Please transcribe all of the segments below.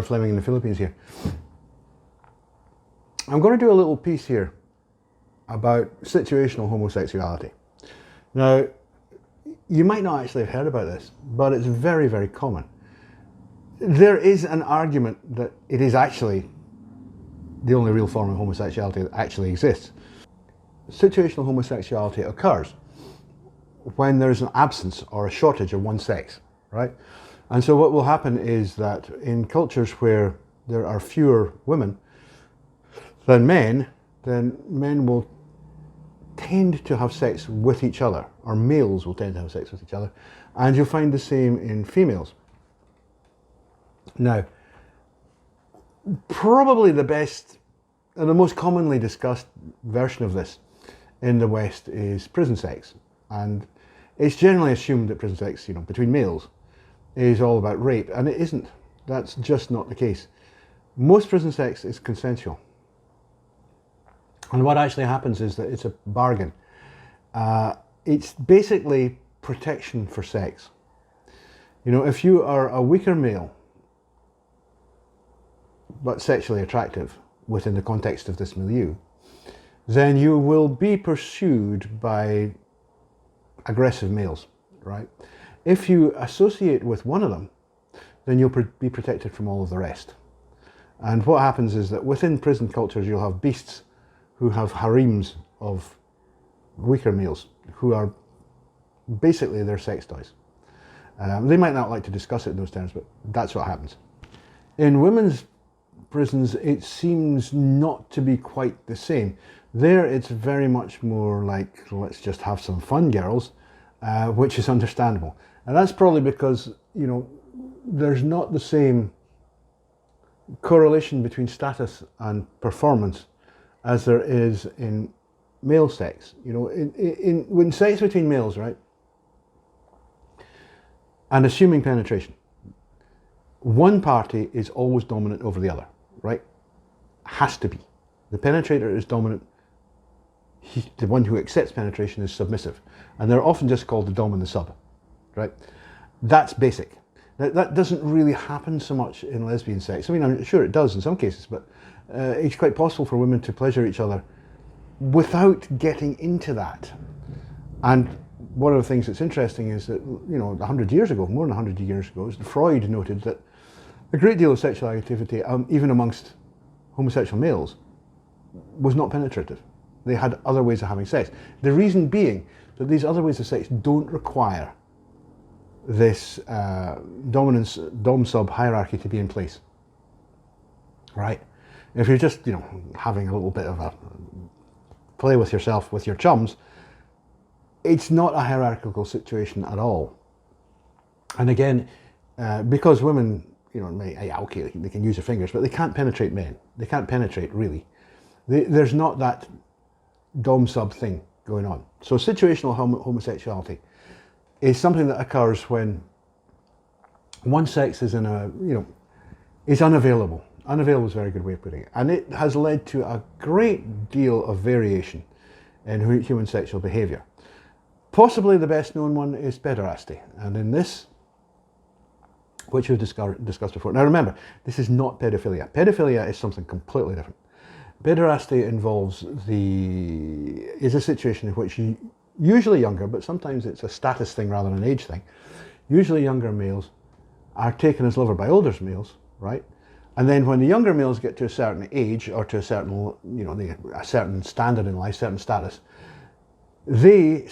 rodafleming in the Philippines here. I'm going to do a little piece here about situational homosexuality. Now, you might not actually have heard about this, but it's very, very common. There is an argument that it is actually the only real form of homosexuality that actually exists. Situational homosexuality occurs when there's an absence or a shortage of one sex, right? And so what will happen is that in cultures where there are fewer women than men, then men will tend to have sex with each other, or males will tend to have sex with each other, and you'll find the same in females. Now, probably the best and the most commonly discussed version of this in the West is prison sex, and it's generally assumed that prison sex, between males, is all about rape, and it isn't. That's just not the case. Most prison sex is consensual, and what actually happens is that it's a bargain. It's basically protection for sex. If you are a weaker male but sexually attractive within the context of this milieu, then you will be pursued by aggressive males, right? If you associate with one of them, then you'll be protected from all of the rest. And what happens is that within prison cultures, you'll have beasts who have harems of weaker males who are basically their sex toys. They might not like to discuss it in those terms, but that's what happens. In women's prisons, it seems not to be quite the same. There, it's very much more like, let's just have some fun, girls, which is understandable. And that's probably because, there's not the same correlation between status and performance as there is in male sex. When sex between males, right, and assuming penetration, one party is always dominant over the other, right? Has to be. The penetrator is dominant. The one who accepts penetration is submissive. And they're often just called the dom and the sub, right? That's basic. Now, that doesn't really happen so much in lesbian sex. I mean, I'm sure it does in some cases, but it's quite possible for women to pleasure each other without getting into that. And one of the things that's interesting is that, 100 years ago, more than 100 years ago, Freud noted that a great deal of sexual activity, even amongst homosexual males, was not penetrative. They had other ways of having sex. The reason being that these other ways of sex don't require this dominance, dom-sub hierarchy to be in place, right? If you're just, having a little bit of a play with yourself, with your chums, it's not a hierarchical situation at all. And again, because women, okay, they can use their fingers, but they can't penetrate men. They can't penetrate, really. There's not that dom-sub thing going on. So situational homosexuality is something that occurs when one sex is is unavailable. Unavailable is a very good way of putting it. And it has led to a great deal of variation in human sexual behavior. Possibly the best known one is pederasty. And in this, which we've discussed before. Now remember, this is not pedophilia. Pedophilia is something completely different. Pederasty is a situation in which usually younger, but sometimes it's a status thing rather than an age thing. Usually younger males are taken as lover by older males, right? And then when the younger males get to a certain age or to a certain, a certain standard in life, certain status, they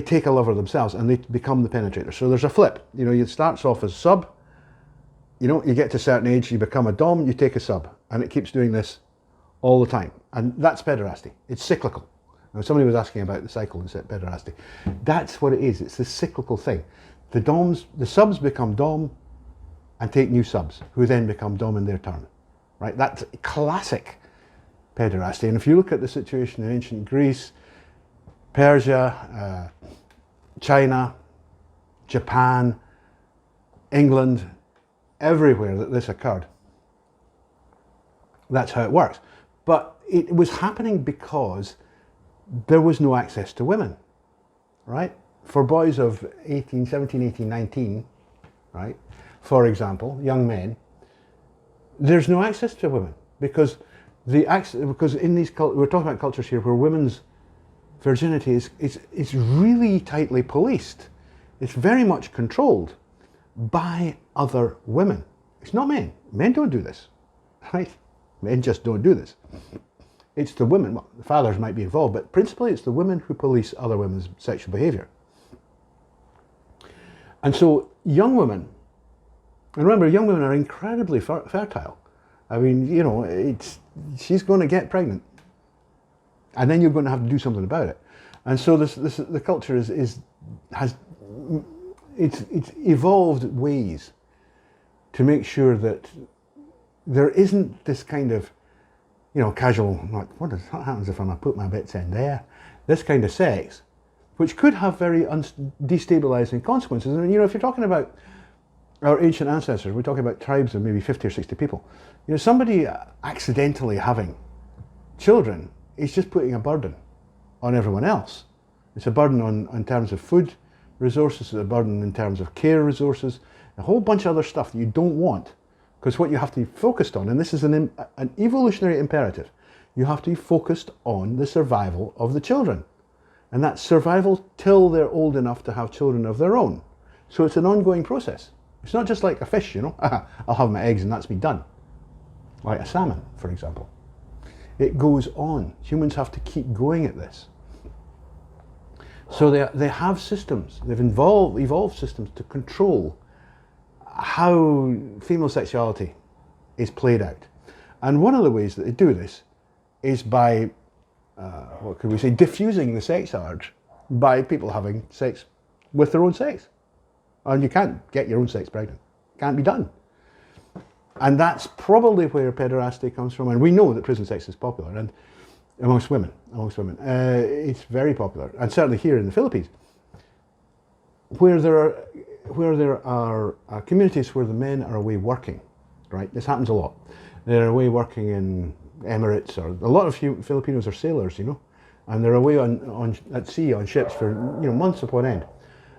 take a lover themselves and they become the penetrator. So there's a flip. It starts off as sub, you get to a certain age, you become a dom, you take a sub, and it keeps doing this all the time. And that's pederasty. It's cyclical. Now, somebody was asking about the cycle and said pederasty. That's what it is. It's this cyclical thing. The subs become dom and take new subs, who then become dom in their turn, right? That's classic pederasty. And if you look at the situation in ancient Greece, Persia, China, Japan, England, everywhere that this occurred, that's how it works. But it was happening because there was no access to women, right? For boys of 17, 18, 19, right? For example, young men, there's no access to women because because in these we're talking about cultures here where women's virginity is really tightly policed. It's very much controlled by other women. It's not men. Men don't do this, right? Men just don't do this. It's the women. Well, the fathers might be involved, but principally it's the women who police other women's sexual behaviour. And so young women, and remember, young women are incredibly fertile. I mean, you know, she's going to get pregnant, and then you're going to have to do something about it. And so the culture has evolved ways to make sure that there isn't this kind of, you know, casual, like, what happens if I put my bits in there? This kind of sex, which could have very destabilizing consequences. And, you know, if you're talking about our ancient ancestors, we're talking about tribes of maybe 50 or 60 people. You know, somebody accidentally having children is just putting a burden on everyone else. It's a burden in terms of food resources, it's a burden in terms of care resources, a whole bunch of other stuff that you don't want. Because what you have to be focused on, and this is an evolutionary imperative, you have to be focused on the survival of the children. And that's survival till they're old enough to have children of their own. So it's an ongoing process. It's not just like a fish, you know, I'll have my eggs and that's me done. Like a salmon, for example. It goes on. Humans have to keep going at this. So they have systems, they've evolved systems to control how female sexuality is played out. And one of the ways that they do this is by, what could we say, diffusing the sex urge by people having sex with their own sex. And you can't get your own sex pregnant. Can't be done. And that's probably where pederasty comes from. And we know that prison sex is popular, and amongst women. It's very popular. And certainly here in the Philippines, where there are communities where the men are away working, right? This happens a lot. They're away working in Emirates, or a lot of Filipinos are sailors, you know, and they're away at sea on ships for, you know, months upon end.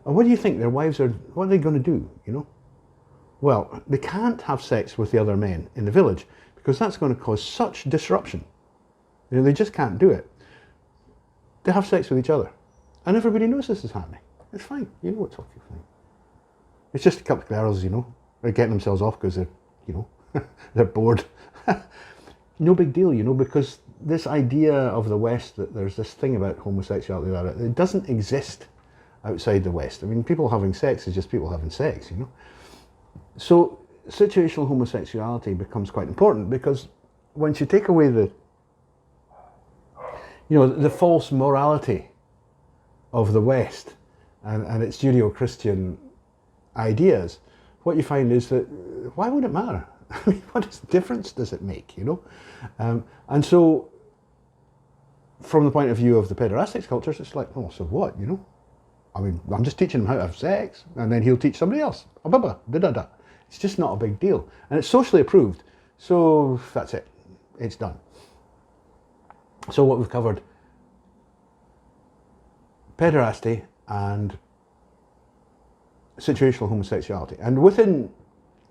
And what do you think their wives are? What are they going to do? You know, well, they can't have sex with the other men in the village because that's going to cause such disruption. You know, they just can't do it. They have sex with each other, and everybody knows this is happening. It's fine. You know, it's okay, fine. It's just a couple of girls, you know, they're getting themselves off because they're, you know, they're bored. No big deal, you know, because this idea of the West that there's this thing about homosexuality, that it doesn't exist outside the West. I mean, people having sex is just people having sex, you know. So situational homosexuality becomes quite important because once you take away the, you know, the false morality of the West and its Judeo-Christian ideas, what you find is that why would it matter? I mean, what difference does it make, you know? And so from the point of view of the pederastic cultures, it's like, oh, so what, you know? I mean, I'm just teaching him how to have sex, and then he'll teach somebody else. It's just not a big deal. And it's socially approved, so that's it. It's done. So what we've covered, pederasty and situational homosexuality. And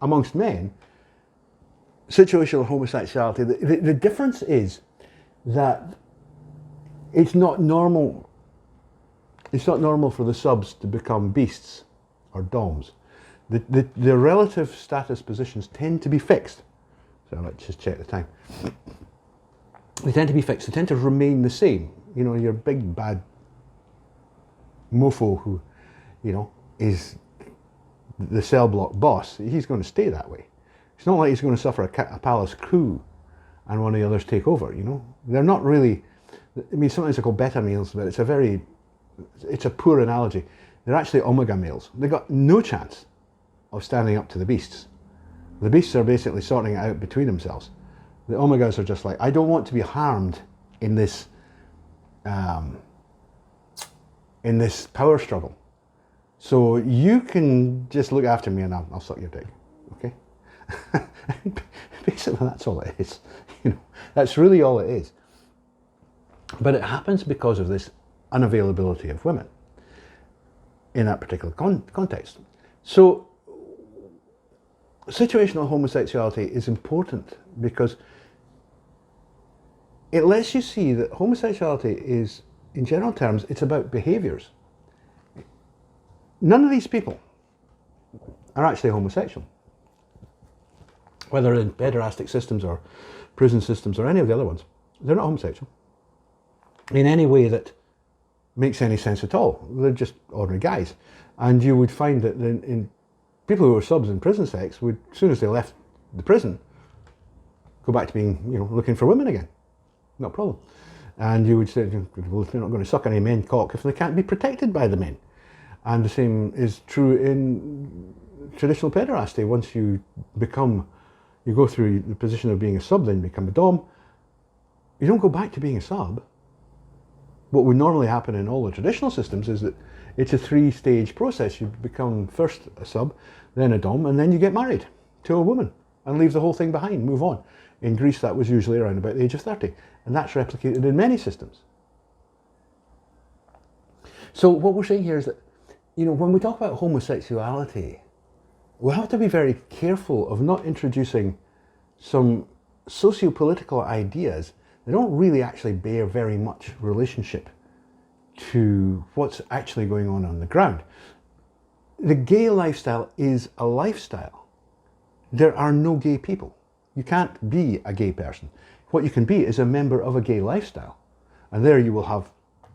amongst men, situational homosexuality, the difference is that it's not normal. It's not normal for the subs to become beasts or doms. The relative status positions tend to be fixed. So let's just check the time. They tend to be fixed. They tend to remain the same. You know, your big bad mofo who, you know, is the cell block boss. He's going to stay that way. It's not like he's going to suffer a palace coup and one of the others take over. You know, they're not really. I mean, sometimes they're called beta males, but it's a poor analogy. They're actually omega males. They've got no chance of standing up to the beasts. The beasts are basically sorting it out between themselves. The omegas are just like, I don't want to be harmed in this power struggle. So you can just look after me and I'll suck your dick, okay? Basically, that's all it is. You know, that's really all it is. But it happens because of this unavailability of women in that particular context. So situational homosexuality is important because it lets you see that homosexuality is, in general terms, it's about behaviours. None of these people are actually homosexual, whether in pederastic systems or prison systems or any of the other ones. They're not homosexual in any way that makes any sense at all. They're just ordinary guys. And you would find that in people who were subs in prison sex would, as soon as they left the prison, go back to being, looking for women again. No problem. And you would say, well, they're not going to suck any men cock if they can't be protected by the men. And the same is true in traditional pederasty. Once you go through the position of being a sub, then become a dom, you don't go back to being a sub. What would normally happen in all the traditional systems is that it's a 3-stage process. You become first a sub, then a dom, and then you get married to a woman and leave the whole thing behind, move on. In Greece, that was usually around about the age of 30, and that's replicated in many systems. So what we're saying here is that, when we talk about homosexuality, we have to be very careful of not introducing some socio-political ideas that don't really actually bear very much relationship to what's actually going on the ground. The gay lifestyle is a lifestyle. There are no gay people. You can't be a gay person. What you can be is a member of a gay lifestyle. And there you will have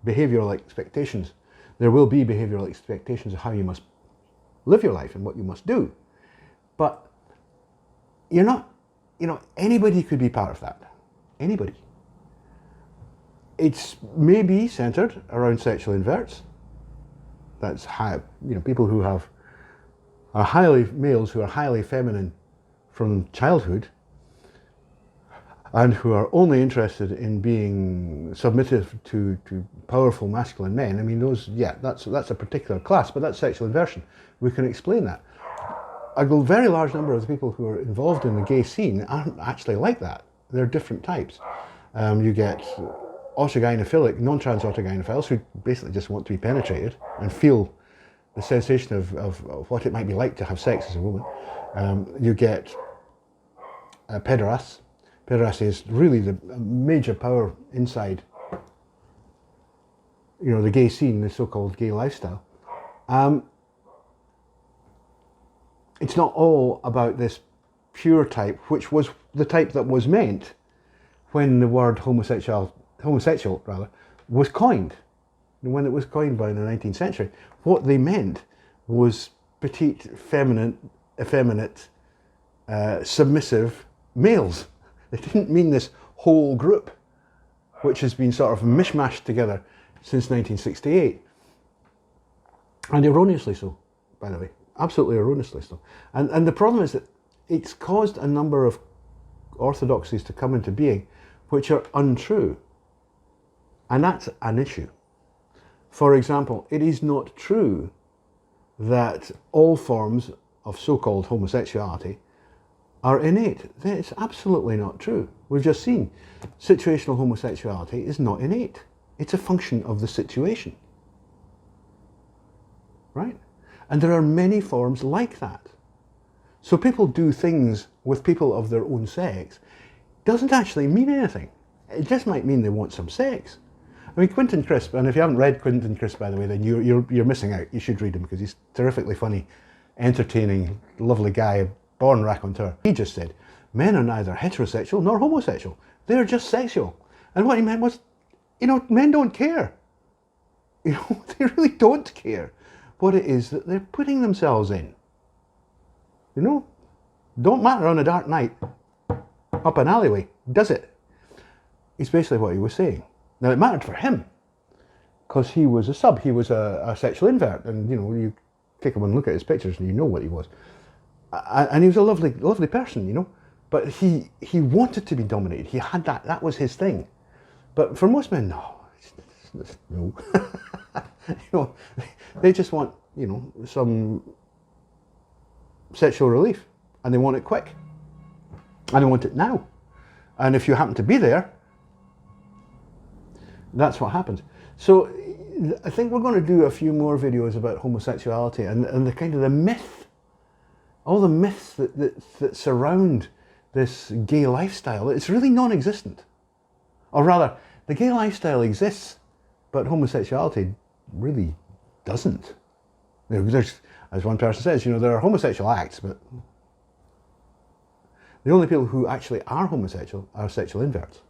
behavioural expectations. There will be behavioural expectations of how you must live your life and what you must do. But you're not, anybody could be part of that. Anybody. It's maybe centred around sexual inverts. That's people who are males who are highly feminine from childhood and who are only interested in being submissive to powerful masculine men. I mean, that's a particular class, but that's sexual inversion. We can explain that. A very large number of the people who are involved in the gay scene aren't actually like that. They're different types. You get autogynephilic, non-trans autogynephiles who basically just want to be penetrated and feel the sensation of what it might be like to have sex as a woman. You get pederasts. Pederasty is really the major power inside, the gay scene, the so-called gay lifestyle. It's not all about this pure type, which was the type that was meant when the word homosexual was coined. And when it was coined by the 19th century, what they meant was petite, effeminate, submissive males. They didn't mean this whole group, which has been sort of mishmashed together since 1968. And erroneously so, by the way. Absolutely erroneously so. And the problem is that it's caused a number of orthodoxies to come into being which are untrue. And that's an issue. For example, it is not true that all forms of so-called homosexuality are innate. It's absolutely not true. We've just seen situational homosexuality is not innate. It's a function of the situation. Right? And there are many forms like that. So people do things with people of their own sex doesn't actually mean anything. It just might mean they want some sex. I mean, Quentin Crisp, and if you haven't read Quentin Crisp, by the way, then you're missing out. You should read him because he's terrifically funny, entertaining, lovely guy, born raconteur. He just said, men are neither heterosexual nor homosexual. They're just sexual. And what he meant was, men don't care. They really don't care what it is that they're putting themselves in. Don't matter on a dark night up an alleyway, does it? It's basically what he was saying. Now it mattered for him because he was a sub, he was a sexual invert, and you take him and look at his pictures and you know what he was. And he was a lovely person, but he wanted to be dominated. He had that was his thing. But for most men, no. They just want, some sexual relief, and they want it quick, and they want it now. And if you happen to be there, that's what happens. So I think we're going to do a few more videos about homosexuality and the kind of the myth all the myths that surround this gay lifestyle, it's really non-existent. Or rather, the gay lifestyle exists, but homosexuality really doesn't. There's, as one person says, there are homosexual acts, but the only people who actually are homosexual are sexual inverts.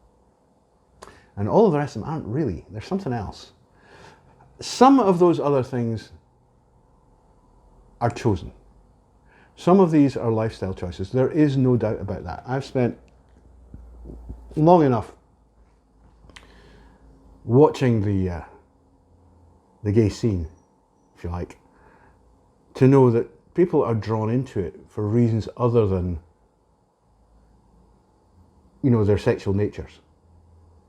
And all of the rest of them aren't really. There's something else. Some of those other things are chosen. Some of these are lifestyle choices. There is no doubt about that. I've spent long enough watching the gay scene, if you like, to know that people are drawn into it for reasons other than, their sexual natures.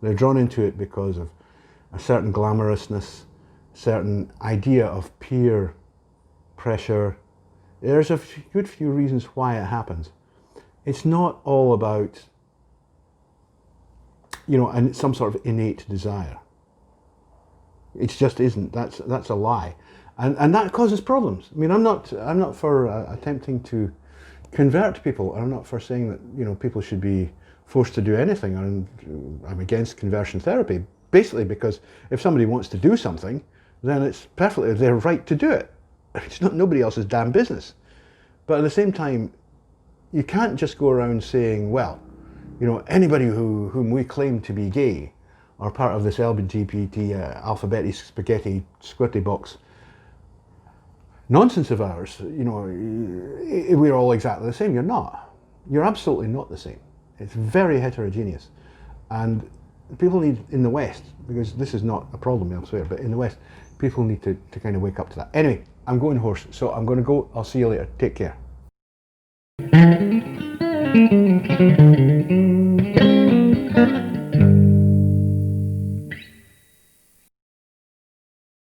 They're drawn into it because of a certain glamorousness, certain idea of peer pressure. There's a good few reasons why it happens. It's not all about, and some sort of innate desire. It just isn't. That's a lie, and that causes problems. I mean, I'm not for attempting to convert people. I'm not for saying that people should be forced to do anything. I'm against conversion therapy, basically because if somebody wants to do something, then it's perfectly their right to do it. It's not nobody else's damn business. But at the same time, you can't just go around saying, well, anybody whom we claim to be gay or part of this LGBT alphabetic spaghetti squirty box nonsense of ours, we're all exactly the same. You're not. You're absolutely not the same. It's very heterogeneous. And people need, in the West, because this is not a problem elsewhere, but in the West, people need to kind of wake up to that. Anyway, I'm going hoarse, so I'm going to go. I'll see you later. Take care.